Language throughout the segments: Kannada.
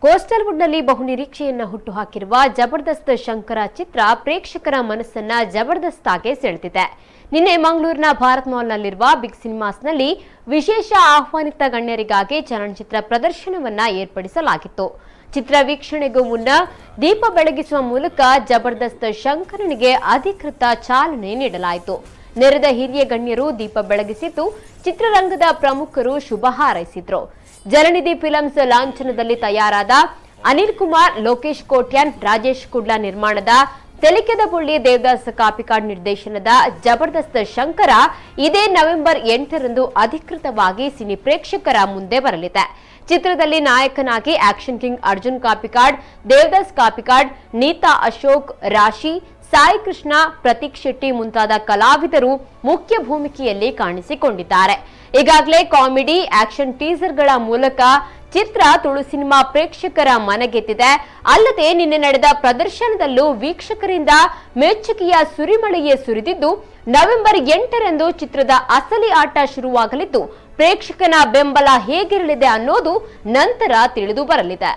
ಕೋಸ್ಟಲ್ ವುಡ್ನಲ್ಲಿ ಬಹುನಿರೀಕ್ಷೆಯನ್ನ ಹುಟ್ಟುಹಾಕಿರುವ ಜಬರ್ದಸ್ತ್ ಶಂಕರ ಚಿತ್ರ ಪ್ರೇಕ್ಷಕರ ಮನಸ್ಸನ್ನ ಜಬರ್ದಸ್ತ್ ಆಗಿ ಸೆಳೆದಿದೆ. ನಿನ್ನೆ ಮಂಗಳೂರಿನ ಭಾರತ್ ಮಾಲ್ನಲ್ಲಿರುವ ಬಿಗ್ ಸಿನಿಮಾಸ್ನಲ್ಲಿ ವಿಶೇಷ ಆಹ್ವಾನಿತ ಗಣ್ಯರಿಗಾಗಿ ಚಲನಚಿತ್ರ ಪ್ರದರ್ಶನವನ್ನ ಏರ್ಪಡಿಸಲಾಗಿತ್ತು. ಚಿತ್ರ ವೀಕ್ಷಣೆಗೂ ಮುನ್ನ ದೀಪ ಬೆಳಗಿಸುವ ಮೂಲಕ ಜಬರ್ದಸ್ತ್ ಶಂಕರನಿಗೆ ಅಧಿಕೃತ ಚಾಲನೆ ನೀಡಲಾಯಿತು. ನೆರೆದ ಹಿರಿಯ ಗಣ್ಯರು ದೀಪ ಬೆಳಗಿಸಿದ್ದು, ಚಿತ್ರರಂಗದ ಪ್ರಮುಖರು ಶುಭ ಹಾರೈಸಿದ್ರು. ಜಲನಿಧಿ ಫಿಲಮ್ಸ್ ಲಾಂಛನದಲ್ಲಿ ತಯಾರಾದ ಅನಿಲ್ ಕುಮಾರ್, ಲೋಕೇಶ್ ಕೋಟ್ಯಾನ್, ರಾಜೇಶ್ ಕುಡ್ಲಾ ನಿರ್ಮಾಣದ ತೆಲಿಕೆದ ಬುಳ್ಳಿ ದೇವದಾಸ್ ಕಾಪಿಕಾಡ್ ನಿರ್ದೇಶನದ ಜಬರ್ದಸ್ತ್ ಶಂಕರ ಇದೇ ನವೆಂಬರ್ 8ರಂದು ಅಧಿಕೃತವಾಗಿ ಸಿನಿ ಪ್ರೇಕ್ಷಕರ ಮುಂದೆ ಬರಲಿದೆ. ಚಿತ್ರದಲ್ಲಿ ನಾಯಕನಾಗಿ ಆಕ್ಷನ್ ಕಿಂಗ್ ಅರ್ಜುನ್ ಕಾಪಿಕಾಡ್, ದೇವದಾಸ್ ಕಾಪಿಕಾಡ್, ನೀತಾ ಅಶೋಕ್, ರಾಶಿ, ಸಾಯಿ ಕೃಷ್ಣ, ಪ್ರತೀಕ್ ಶೆಟ್ಟಿ ಮುಂತಾದ ಕಲಾವಿದರು ಮುಖ್ಯ ಭೂಮಿಕೆಯಲ್ಲಿ ಕಾಣಿಸಿಕೊಂಡಿದ್ದಾರೆ. ಈಗಾಗಲೇ ಕಾಮಿಡಿ, ಆಕ್ಷನ್ ಟೀಸರ್ಗಳ ಮೂಲಕ ಚಿತ್ರ ತುಳು ಸಿನಿಮಾ ಪ್ರೇಕ್ಷಕರ ಮನಗೆದ್ದಿದೆ. ಅಲ್ಲದೆ ನಿನ್ನೆ ನಡೆದ ಪ್ರದರ್ಶನದಲ್ಲೂ ವೀಕ್ಷಕರಿಂದ ಮೆಚ್ಚುಗೆಯ ಸುರಿಮಳೆಯೇ ಸುರಿದಿದ್ದು, ನವೆಂಬರ್ 8ರಂದು ಚಿತ್ರದ ಅಸಲಿ ಆಟ ಶುರುವಾಗಲಿದ್ದು, ಪ್ರೇಕ್ಷಕನ ಬೆಂಬಲ ಹೇಗಿರಲಿದೆ ಅನ್ನೋದು ನಂತರ ತಿಳಿದು ಬರಲಿದೆ.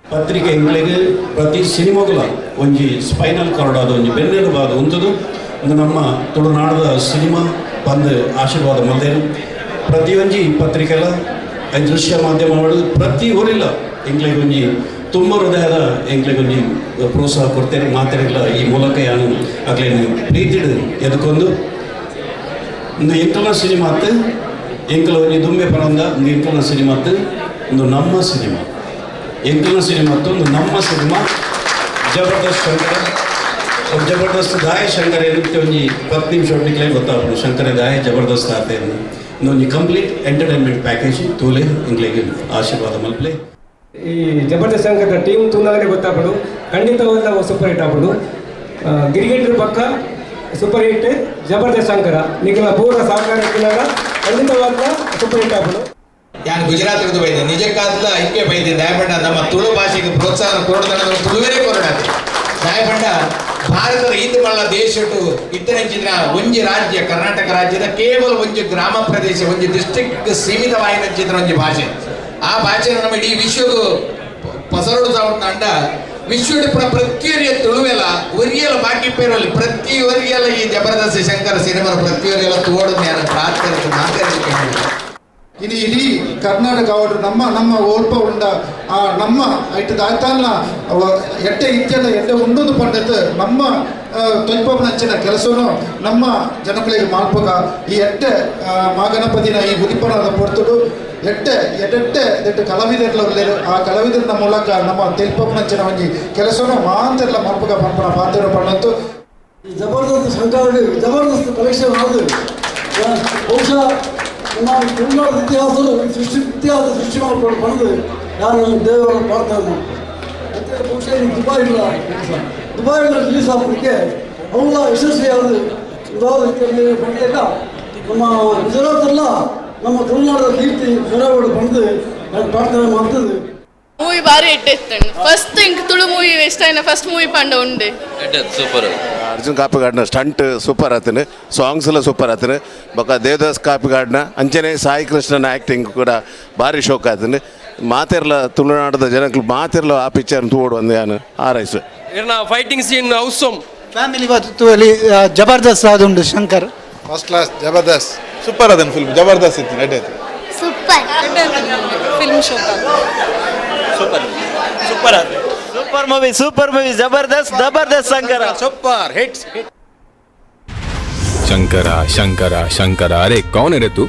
ಪತ್ರಿಕೆ ಇಂಗ್ಲಿಗೆ ಪ್ರತಿ ಸಿನಿಮಾಗಲ ಒಂಜಿ ಸ್ಪೈನಲ್ ಕಾರ್ಡ್ ಆದ ಒಂಜಿ ಬೆನ್ನೆಲುಬಾದ ಉಂತದು ನಮ್ಮ ತುಳುನಾಡದ ಸಿನಿಮಾ ಬಂದು ಆಶೀರ್ವಾದ ಮಲ್ದೇನು ಪ್ರತಿಯೊಂಜಿ ಪತ್ರಿಕೆಲ ದೃಶ್ಯ ಮಾಧ್ಯಮಗಳು ಪ್ರತಿ ಊರಿಲ್ಲ ಇಂಗ್ಲಿಗೆ ಒಂಜಿ ತುಂಬ ಹೃದಯದ ಎಂಕ್ಲೆಗೊಂಜಿ ಪ್ರೋತ್ಸಾಹ ಕೊಡ್ತೇನೆ ಮಾತಾಡಿಲ್ಲ. ಈ ಮೂಲಕ ಯಾನು ಆಗ್ಲೇನು ಪ್ರೀತಿಡು ಎದ್ಕೊಂಡು ಒಂದು ಎಂಕಲ್ನ ಸಿನಿಮಾತ್ ಎಂಕಲ ಒಂಜಿ ದುಂಬೆ ಪರಂದ ಒಂದು ಎಂಕಲ್ನ ಸಿನಿಮಾತ್ ಒಂದು ನಮ್ಮ ಸಿನಿಮಾ ಎಂಕಲ್ನ ಸಿನಿಮಾತ್ತು ಒಂದು ನಮ್ಮ ಸಿನಿಮಾ ಜಬರ್ದಸ್ತ್ ಶಂಕರ ಜಬರ್ದಸ್ತ್ ದಾಯ ಶಂಕರ ಏನಂತೆ ಒಂಜಿ 10 ನಿಮಿಷ ಒಟ್ಟಿಗೆ ಗೊತ್ತಾಗ್ಬೋದು ಶಂಕರ ದಾಯ ಜಬರ್ದಸ್ತ್ ಆತ ಒಂದು ಕಂಪ್ಲೀಟ್ ಎಂಟರ್ಟೈನ್ಮೆಂಟ್ ಪ್ಯಾಕೇಜ್ ತೋಲೆ ಇಂಗ್ಲಿಗೆ ಆಶೀರ್ವಾದ ಮಲ್ಪಲೆ. ಈ ಜಬರ್ದಸ್ತ್ ಶಂಕರ ಟೀಮ್ ತುಂಬಾನೇ ಗೊತ್ತಾಗ್ಬಿಡು, ಖಂಡಿತವಾದ ಸೂಪರ್ ಹಿಟ್ ಆಗ್ಬಿಡು. ಗಿರಿಗಿಟ್ರ ಪಕ್ಕ ಸೂಪರ್ ಹಿಟ್ ಜಬರ್ದಸ್ತ್ ಶಂಕರ ನಿಗಲ ಪೂರ್ಣ ಸಹಕಾರ ಖಂಡಿತವಾದ ಸೂಪರ್ ಹಿಟ್ ಆಗ್ಬಿಡು. ಯಾನು ಗುಜರಾತ್ ಬೈದೆ ನಿಜಕ್ಕಾದ ಐಕ್ಯ ಬೈದೆ ದಯಪಂಡ ನಮ್ಮ ತುಳು ಭಾಷೆಗೆ ಪ್ರೋತ್ಸಾಹ ಕೊಡೋದನ್ನ ತುಳುವೇ ಕೊರಡಾತೆ ದಯಪಂಡ ಭಾರತದ ಈದು ಮಲ್ಲ ದೇಶಟು ಇತ್ತನೆಂಚಿನ ಒಂಜಿ ರಾಜ್ಯ ಕರ್ನಾಟಕ ರಾಜ್ಯದ ಕೇವಲ ಒಂಜಿ ಗ್ರಾಮ ಪ್ರದೇಶ ಒಂಜಿ ಡಿಸ್ಟ್ರಿಕ್ಟ್ ಸೀಮಿತವಾಯಿನಂಚಿನ ಒಂಜಿ ಭಾಷೆ. ಆ ಭಾಷೆನ ನಮ್ಮ ಇಡೀ ವಿಶ್ವಗೂ ಪಸರಡು ಅಂಡ ವಿಶ್ವದ ಪ್ರತಿಯೊರಿಯ ತುಳುವೆಲ್ಲ ಒರಿಯಲ್ಲ ಬಾಕಿ ಪೇರಲ್ಲಿ ಪ್ರತಿ ಒರಿಯಲ್ಲ ಈ ಜಬರ್ದಸ್ತ್ ಶಂಕರ ಸಿನಿಮಾ ಪ್ರತಿಯೊರಿಯಲ್ಲ ತೋಡು ನಾನು ಪ್ರಾರ್ಥನೆ ಮಾತಾಡಲಿಕ್ಕೆ ಇನ್ನು ಇಡೀ ಕರ್ನಾಟಕ ಅವರು ನಮ್ಮ ಓಲ್ಪ ಉಂಡ ನಮ್ಮ ಐಟ್ ದಾಯ್ತಾನ ಎಟ್ಟೆ ಇತ್ಯಲ್ಲ ಎಟ್ಟೆ ಉಂಡೊಂದು ಪಂಡತ್ ನಮ್ಮ ತೊಂಪನಂಚಿನ ಕೆಲಸವನ್ನು ನಮ್ಮ ಜನಗಳಿಗೆ ಮಾಡ್ಪಗ ಈ ಎಟ್ಟೆ ಮಹಾಗಣಪತಿನ ಈ ಉದಿಪನದ ಪೊರ್ತುಡು ಎಟ್ಟೆ ಎಟ್ಟೆ ಕಲಾವಿದರ್ಲ ಒಳ್ಳೆಯದು ಆ ಕಲಾವಿದರ ಮೂಲಕ ನಮ್ಮ ತೆಲ್ಪನಂಚಿನ ಒಂಜಿ ಕೆಲಸವನ್ನು ಮಾತೆಲ್ಲ ಮಾಡ್ಪಗ ಪಂಪನ ಪಾತ್ರ ಪಣ್ಣಂತು ಜಬರ್ದಸ್ತ್ ಶಂಕರ ಜಬರ್ದಸ್ತ್ ಪರೀಕ್ಷೆ ಮಾಡಿದ್ರು. ಬಹುಶಃ ನಮ್ಮ ತುಳುನಾಡ ಇತಿಹಾಸದಲ್ಲಿ ಇತಿಹಾಸ ಸೃಷ್ಟಿ ಮಾಡಿಕೊಂಡು ಬಂದು ನಾನು ದೇವರ ಪ್ರಾರ್ಥನೆ ಮತ್ತು ಬಹುಶಃ ದುಬಾಯಿನ ರಿಲೀಸ್ ಆಗಲಿಕ್ಕೆ ಅವೆಲ್ಲ ಯಶಸ್ವಿಯಾದ ಉದಾಹರಣೆ ಬಂದಾಗ ನಮ್ಮ ಗುಜರಾತೆಲ್ಲ ನಮ್ಮ ತುಳುನಾಡದ ಕೀರ್ತಿ ಹೊರಗಡೆ ಬಂದು ನಾನು ಪ್ರಾರ್ಥನೆ ಮಾಡ್ತದೆ. ಮೂವಿ ಬಾರಿ ಇಟ್ಟಿತ್ತು. ಫಸ್ಟ್ ಇಂಕ್ ತುಳು ಮೂವಿ ಇಷ್ಟ ಆಯ್ನ ಫಸ್ಟ್ ಮೂವಿ ಪಂಡ ಉಂಡೆ ಸೂಪರ್. ಅರ್ಜುನ್ ಕಾಪಿಗಾಡ್ನ ಸ್ಟಂಟ್ ಸೂಪರ್ ಆತನು, ಸಾಂಗ್ಸ್ ಎಲ್ಲ ಸೂಪರ್ ಆತನು. ಬೊಕ್ಕ ದೇವದಾಸ್ ಕಾಪಿಗಾಡ್ನ ಅಂಚನೆ ಸಾಯಿ ಕೃಷ್ಣನ ಆ್ಯಕ್ಟಿಂಗ್ ಕೂಡ ಭಾರಿ ಶೋಕ ಆತನು. ಮಾತಿರಲ ತುಳುನಾಡದ ಜನಕ್ಕೆ ಮಾತಿರಲ ಆ ಪಿಕ್ಚರ್ ತೋಡು ಒಂದು ನಾನು ಆರೈಸು ಫೈಟಿಂಗ್ ಸೀನ್ ಔಸಮ್ ಫ್ಯಾಮಿಲಿ ಬರ್ತುವಲ್ಲಿ ಜಬರ್ದಸ್ತ್ ಆದುಂಡು ಶಂಕರ್ ಫಸ್ಟ್ ಕ್ಲಾಸ್ ಜಬರ್ದಸ್ತ್ ಸೂಪರ್ ಅದನ್ನು ಫಿಲ್ಮ್ ಜಬರ್ದಸ್ತ್ ಇತ್ತು ನಡೆ super film show super super super movie ಜಬರ್ದಸ್ತ್ ಶಂಕರ ಸೂಪರ್ ಹಿಟ್ಸ್. शंकरा शंकरा शंकरा अरे कौन है रे तू?